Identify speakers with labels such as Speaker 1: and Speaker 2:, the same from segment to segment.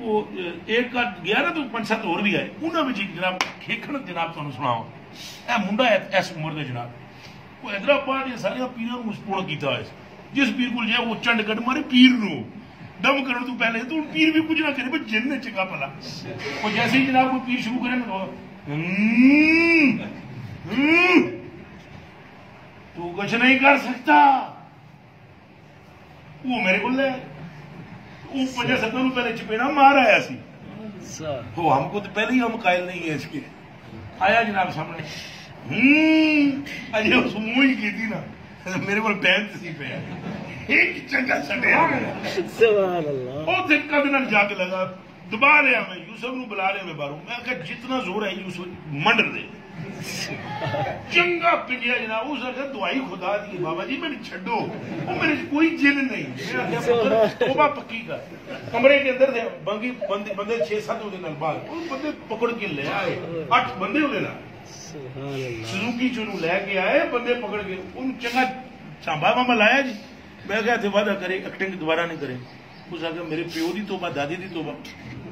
Speaker 1: وہ ایک کا گیا نا تو 5-7 اور بھی آئے انہوں نے جناب کھیکھن جناب تمہیں سناؤ اے منڈا اس عمر دے جناب وہ حیدرآباد یہ سارے پیروں مسپوڑ کیتا ہے جس پیر کو جائے وہ چنڈ کٹ مارے پیر نو دم کرنے تو پہلے تو پیر بھی کچھ نہ کرے بس جن نے چکا پلا وہ جیسے ہی جناب کوئی پیر شروع کرے نا تو کچھ نہیں کر سکتا وہ میرے کو لے وہ 50-70 پہلے چپیڑا مار آیا سی وہ ہم کو تو پہلے ہی ہم قائل نہیں ہے اس کے آیا جناب سامنے اجے اس منہ ہی کی تھی نا میرے کو پینٹ سی پہ ایک چنگا سٹیا
Speaker 2: سبحان اللہ
Speaker 1: وہ دقت نہ جا کے لگا دبا رہا میں یوسف نو بلا رہا میں باہروں میں کہ جتنا زور ہے یوسف منڈ دے چنگا پنجیا جناب اس نے دعائی خدا دی بابا جی میں نے چھڈو وہ میرے کوئی جن نہیں توبہ پکی کا کمرے کے اندر تھے بندے 6-7 دن بعد وہ بندے پکڑ کے لے آئے 8 بندے ہونے نا سزوکی چونو لے کے آئے بندے پکڑ کے ان چنگا چانبا ماما لایا جی میں کہا تھے وعدہ کرے ایکٹنگ دوبارہ نہیں کرے اس آگے میرے پیو دی توبہ دادی دی توبہ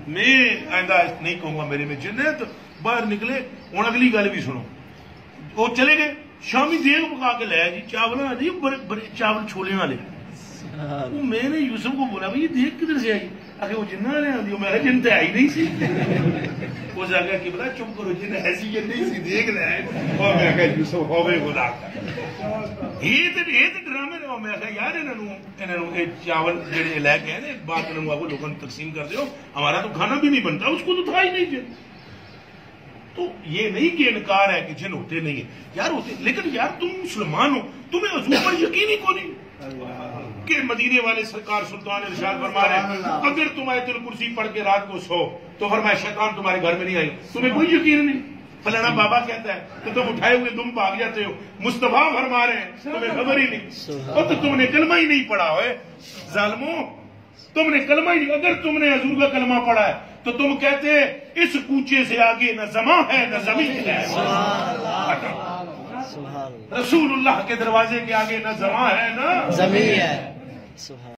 Speaker 1: میں آئندہ نہیں کہوں گا میرے میں جن ہے تو باہر نکلے ہوں اگلی گل بھی سنو وہ چلے گئے شامی دیگ پکا کے لایا جی چاول جی بڑے چاول چھولے والے وہ میں نے یوسف کو بولا بھائی یہ دیگ کدھر سے آئی آگے وہ جنہ والے آدھی میں جن تو آئی نہیں سی اس آگے کہ بلا چپ کرو جن ایسی جن نہیں سی دیگ لائے اور میں کہا یوسف ہوئے خدا یہ تو ڈرامے نے میں کہا یار انہوں نے چاول جڑے لے کے آئے بات انہوں آپ لوگوں نے تقسیم کر دیو ہمارا تو کھانا بھی نہیں بنتا اس کو تو تھا ہی نہیں جن تو یہ نہیں کہ انکار ہے کہ جن ہوتے نہیں ہیں یار ہوتے لیکن یار تم مسلمان ہو تمہیں حضور پر یقین ہی کو نہیں کہ مدینے والے سرکار سلطان ارشاد فرما رہے ہیں اگر تم آیت الکرسی پڑھ کے رات کو سو تو فرمایا شیطان تمہارے گھر میں نہیں آئی تمہیں کوئی یقین نہیں فلانا بابا کہتا ہے تو تم اٹھائے ہوئے تم بھاگ جاتے ہو مصطفیٰ فرما رہے ہیں تمہیں خبر ہی نہیں اور تو تم نے کلمہ ہی نہیں پڑھا ہوئے ظالموں تم نے کلمہ ہی نہیں اگر تم نے حضور کا کلمہ پڑھا ہے تو تم کہتے اس کوچے سے آگے نہ زماں ہے نہ زمین ہے رسول اللہ کے دروازے کے آگے نہ زماں ہے نہ زمین ہے